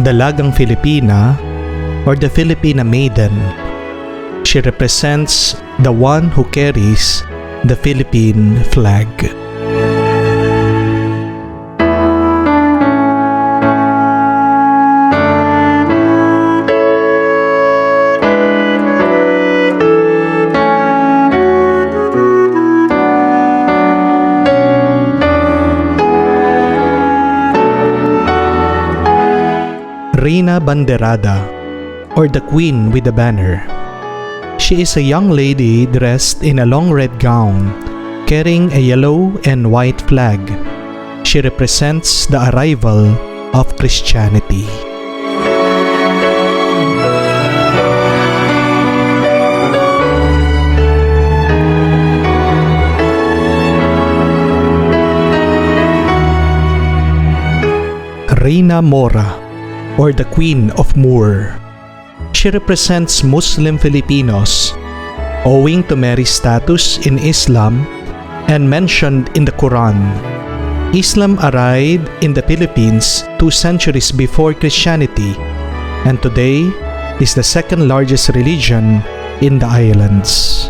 Dalagang Filipina or the Filipina Maiden. She represents the one who carries the Philippine flag. Reina Banderada, or the Queen with the Banner. She is a young lady dressed in a long red gown, carrying a yellow and white flag. She represents the arrival of Christianity. Reina Mora, or the Queen of Moor. She represents Muslim Filipinos, owing to Mary's status in Islam and mentioned in the Quran. Islam arrived in the Philippines 2 centuries before Christianity, and today is the second largest religion in the islands.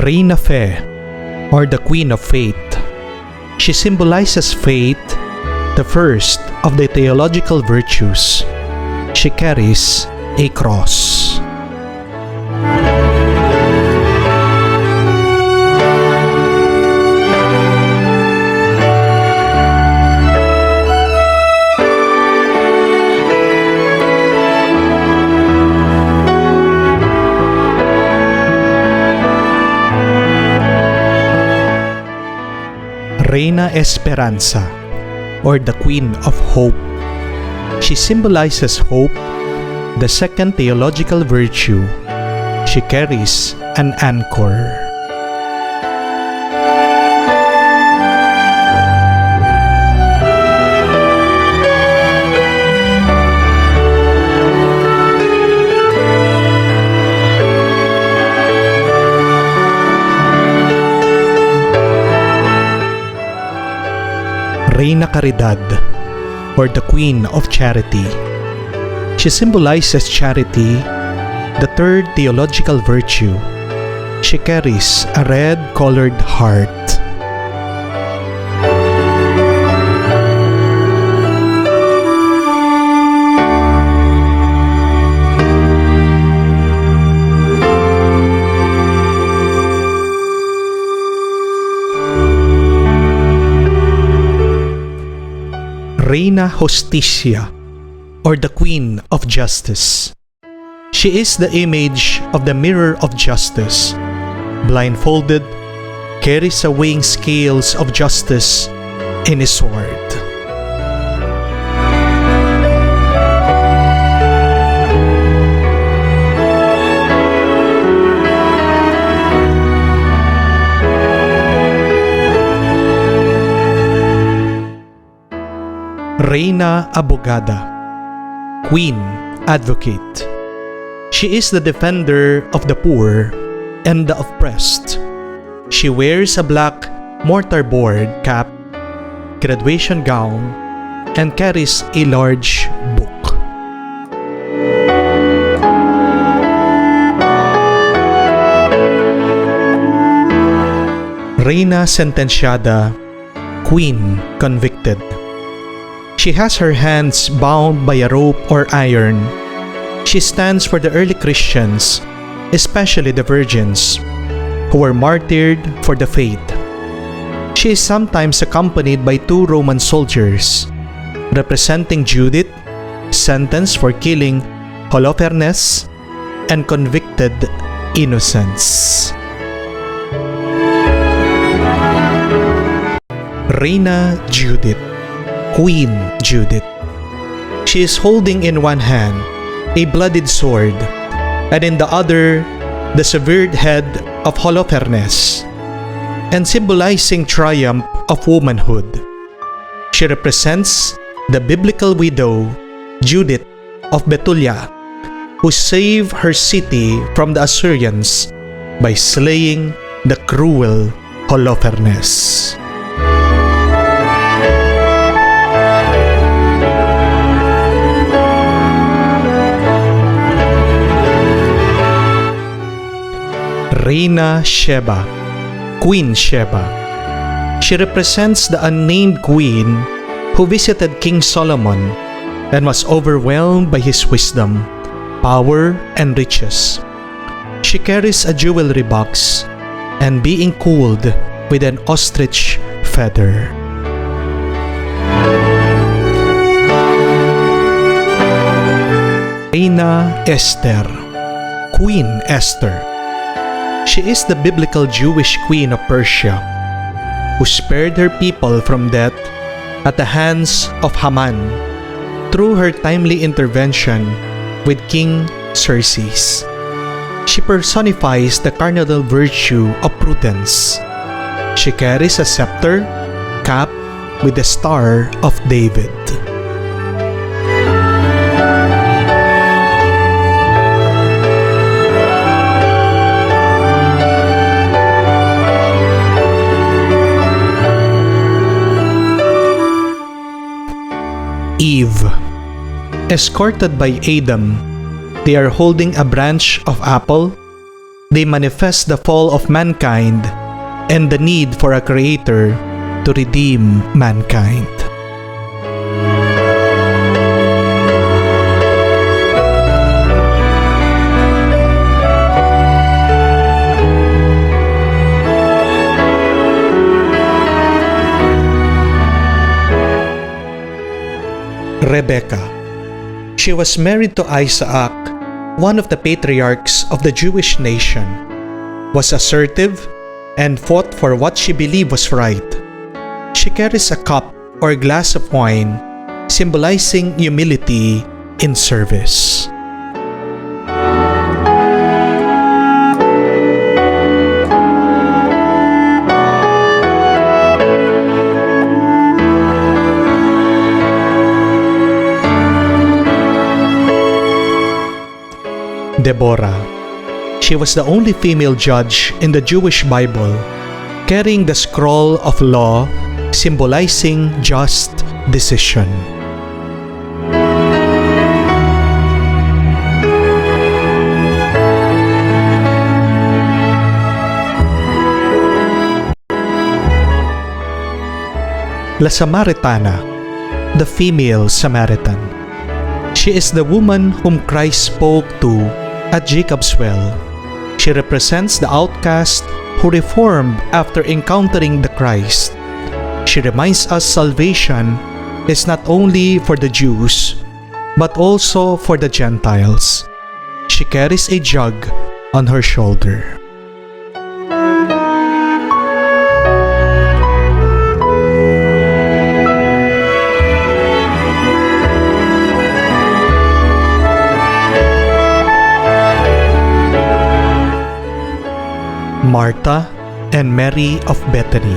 Reina Fe, or the Queen of Faith. She symbolizes faith, the first of the theological virtues. She carries a cross. Reina Esperanza, or the Queen of Hope. She symbolizes hope, the second theological virtue. She carries an anchor. Reina Caridad, or the Queen of Charity. She symbolizes charity, the third theological virtue. She carries a red-colored heart. Reina Justicia, or the Queen of Justice. She is the image of the mirror of justice. Blindfolded, carries a weighing scales of justice in his sword. Reina Abogada, Queen Advocate. She is the defender of the poor and the oppressed. She wears a black mortarboard cap, graduation gown, and carries a large book. Reina Sentenciada, Queen Convicted. She has her hands bound by a rope or iron. She stands for the early Christians, especially the virgins, who were martyred for the faith. She is sometimes accompanied by 2 Roman soldiers, representing Judith, sentenced for killing Holofernes, and convicted innocents. Reina Judith, Queen Judith. She is holding in one hand a bloodied sword, and in the other the severed head of Holofernes, and symbolizing triumph of womanhood. She represents the biblical widow Judith of Bethulia, who saved her city from the Assyrians by slaying the cruel Holofernes. Reina Sheba, Queen Sheba. She represents the unnamed queen who visited King Solomon and was overwhelmed by his wisdom, power, and riches. She carries a jewelry box and being cooled with an ostrich feather. Reina Esther, Queen Esther. She is the biblical Jewish queen of Persia, who spared her people from death at the hands of Haman through her timely intervention with King Xerxes. She personifies the cardinal virtue of prudence. She carries a scepter capped with the Star of David. Eve. Escorted by Adam, they are holding a branch of apple. They manifest the fall of mankind and the need for a creator to redeem mankind. Rebecca. She was married to Isaac, one of the patriarchs of the Jewish nation, was assertive, and fought for what she believed was right. She carries a cup or glass of wine, symbolizing humility in service. Deborah. She was the only female judge in the Jewish Bible, carrying the scroll of law, symbolizing just decision. La Samaritana, the female Samaritan. She is the woman whom Christ spoke to at Jacob's well. She represents the outcast who reformed after encountering the Christ. She reminds us salvation is not only for the Jews, but also for the Gentiles. She carries a jug on her shoulder. Martha and Mary of Bethany,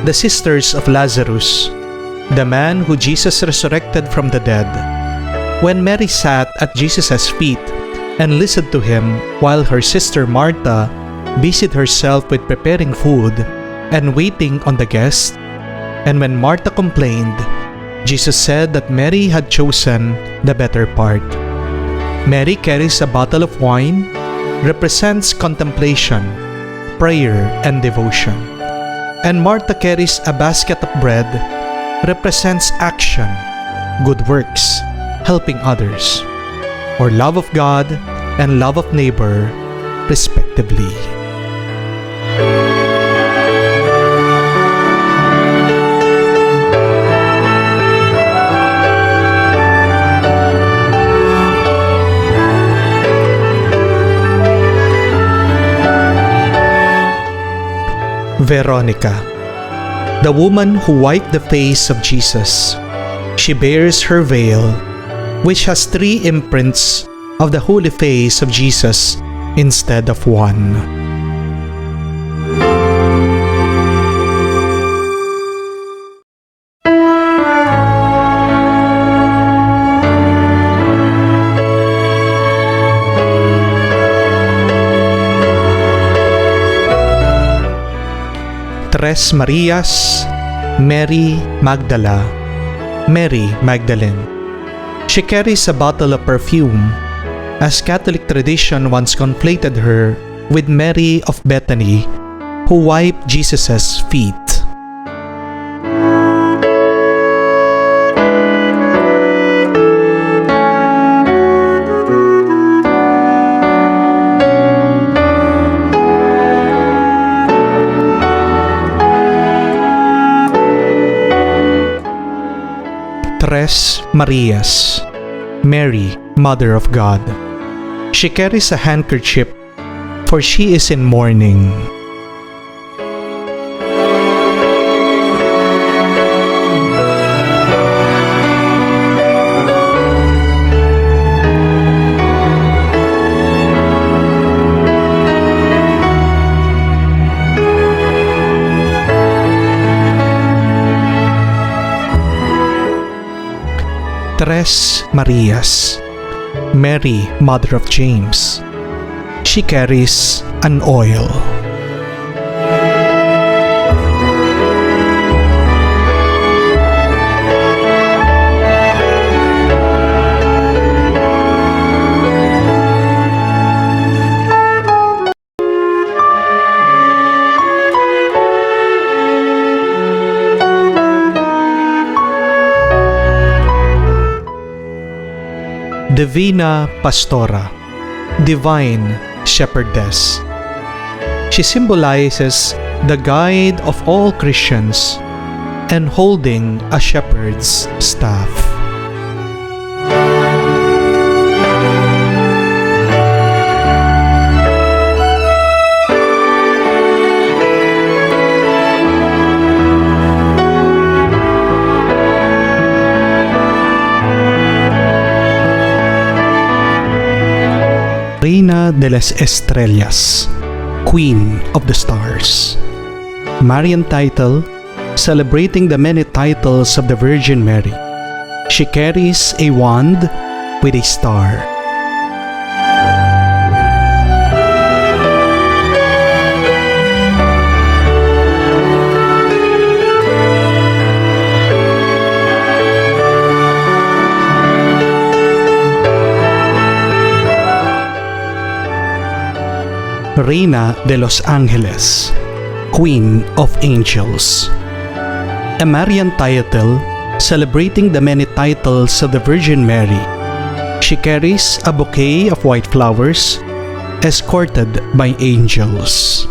the sisters of Lazarus, the man who Jesus resurrected from the dead. When Mary sat at Jesus' feet and listened to him while her sister Martha busied herself with preparing food and waiting on the guests, and when Martha complained, Jesus said that Mary had chosen the better part. Mary carries a bottle of wine, represents contemplation, prayer, and devotion. And Martha carries a basket of bread, represents action, good works, helping others, or love of God and love of neighbor, respectively. Veronica, the woman who wiped the face of Jesus. She bears her veil, which has 3 imprints of the holy face of Jesus instead of 1. Tres Marias, Mary Magdala, Mary Magdalene. She carries a bottle of perfume, as Catholic tradition once conflated her with Mary of Bethany, who wiped Jesus' feet. Tres Marias, Mary, Mother of God. She carries a handkerchief, for she is in mourning. Tres Marias, Mary, Mother of James. She carries an oil. Divina Pastora, Divine Shepherdess. She symbolizes the guide of all Christians and holding a shepherd's staff. Reina de las Estrellas, Queen of the Stars. Marian title, celebrating the many titles of the Virgin Mary. She carries a wand with a star. Reina de los Ángeles, Queen of Angels. A Marian title celebrating the many titles of the Virgin Mary. She carries a bouquet of white flowers, escorted by angels.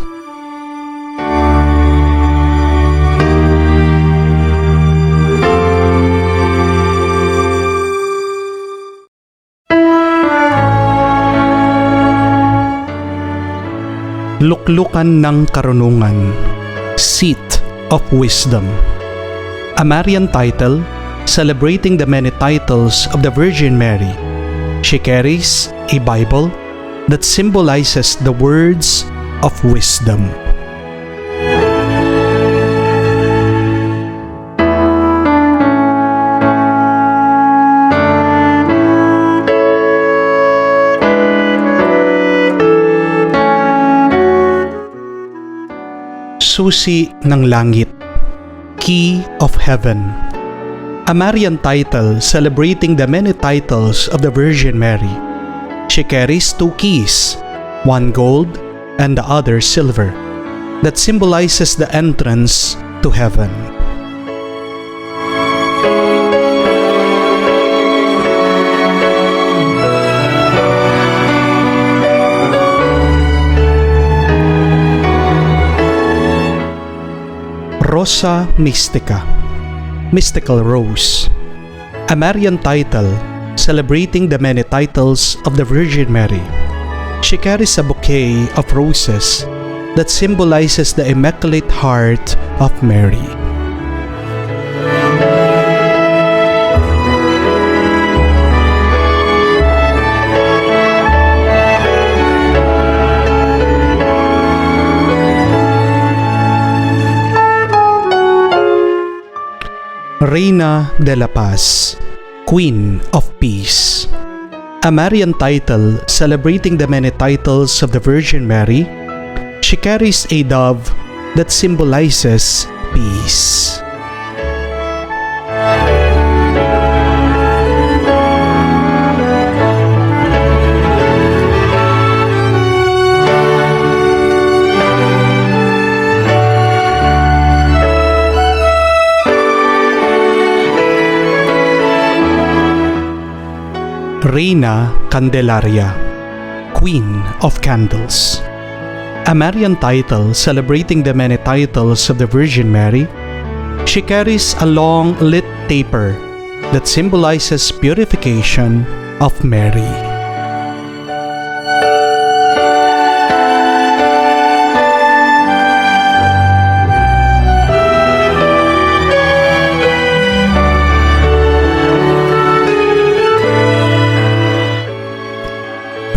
Luklukan ng Karunungan, Seat of Wisdom. A Marian title celebrating the many titles of the Virgin Mary. She carries a Bible that symbolizes the words of wisdom. Susi ng Langit, Key of Heaven. A Marian title celebrating the many titles of the Virgin Mary. She carries two keys, one gold and the other silver, that symbolizes the entrance to heaven. Rosa Mystica, Mystical Rose. A Marian title celebrating the many titles of the Virgin Mary. She carries a bouquet of roses that symbolizes the Immaculate Heart of Mary. Reina Dela Paz, Queen of Peace. A Marian title celebrating the many titles of the Virgin Mary. She carries a dove that symbolizes peace. Reina Candelaria, Queen of Candles. A Marian title celebrating the many titles of the Virgin Mary, she carries a long lit taper that symbolizes purification of Mary.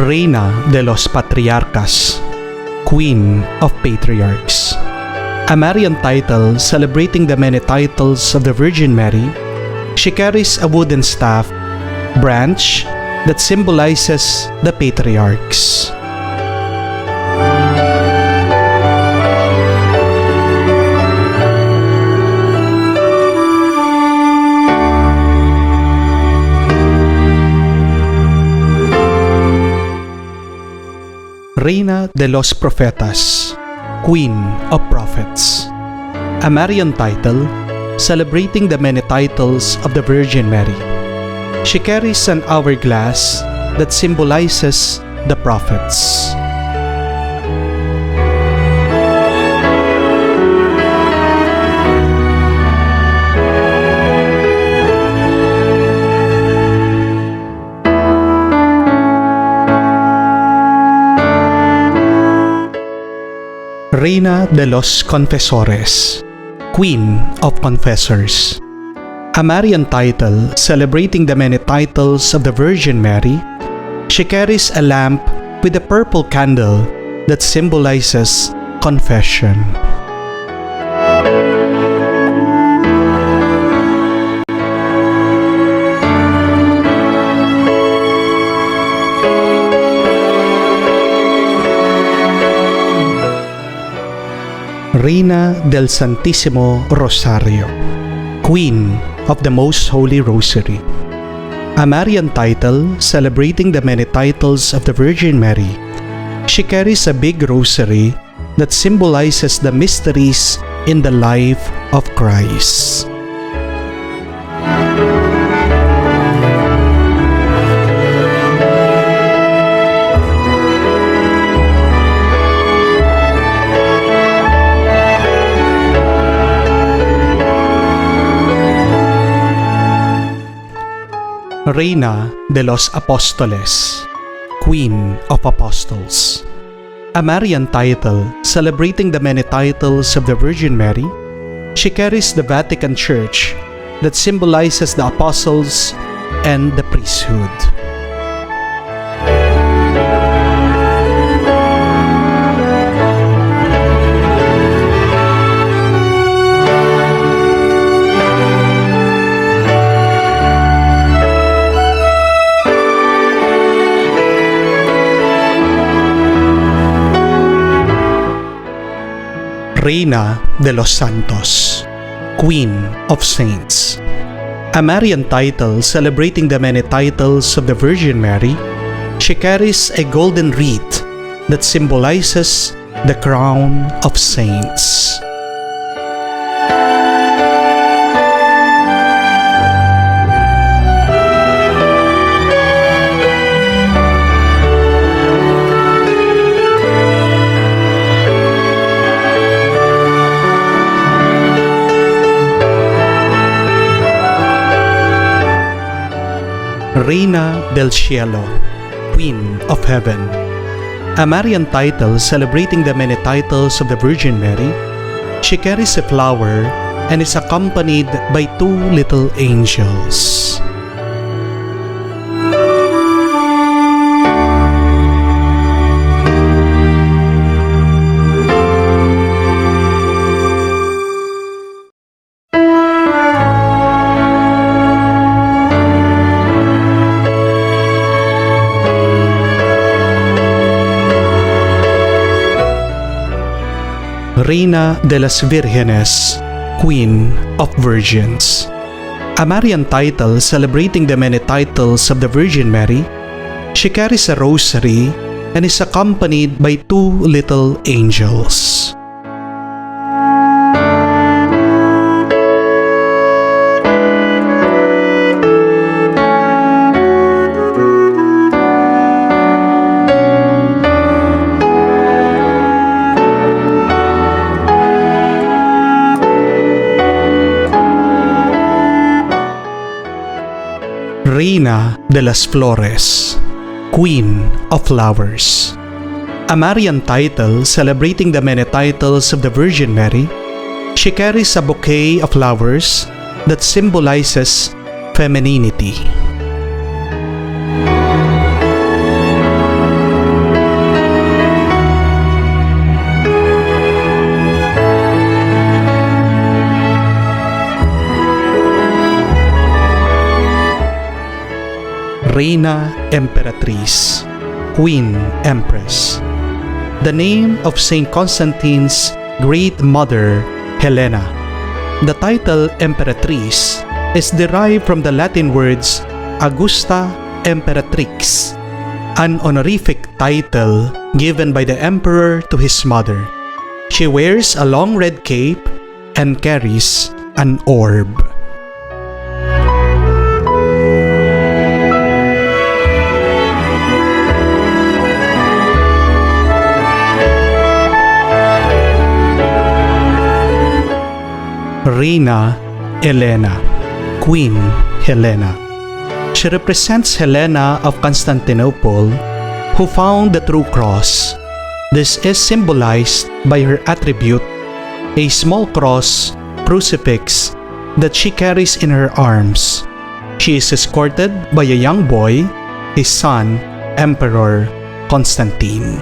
Reina de los Patriarcas, Queen of Patriarchs. A Marian title celebrating the many titles of the Virgin Mary, she carries a wooden staff, branch that symbolizes the patriarchs. Reina de los Profetas, Queen of Prophets. A Marian title celebrating the many titles of the Virgin Mary. She carries an hourglass that symbolizes the prophets. Reina de los Confesores, Queen of Confessors. A Marian title celebrating the many titles of the Virgin Mary, she carries a lamp with a purple candle that symbolizes confession. Reina del Santísimo Rosario, Queen of the Most Holy Rosary. A Marian title celebrating the many titles of the Virgin Mary, she carries a big rosary that symbolizes the mysteries in the life of Christ. Reina de los Apóstoles, Queen of Apostles. A Marian title celebrating the many titles of the Virgin Mary, she carries the Vatican Church that symbolizes the apostles and the priesthood. Reina de los Santos, Queen of Saints. A Marian title celebrating the many titles of the Virgin Mary, she carries a golden wreath that symbolizes the crown of saints. Reina del Cielo, Queen of Heaven. A Marian title celebrating the many titles of the Virgin Mary, she carries a flower and is accompanied by two little angels. Reina de las Vírgenes, Queen of Virgins. A Marian title celebrating the many titles of the Virgin Mary. She carries a rosary and is accompanied by two little angels. Reina de las Flores, Queen of Flowers. A Marian title celebrating the many titles of the Virgin Mary. She carries a bouquet of flowers that symbolizes femininity. Reina Emperatriz, Queen Empress. The name of Saint Constantine's great mother, Helena. The title Emperatriz is derived from the Latin words Augusta Imperatrix, an honorific title given by the emperor to his mother. She wears a long red cape and carries an orb. Reina Helena, Queen Helena. She represents Helena of Constantinople, who found the true cross. This is symbolized by her attribute, a small cross crucifix that she carries in her arms. She is escorted by a young boy, his son, Emperor Constantine.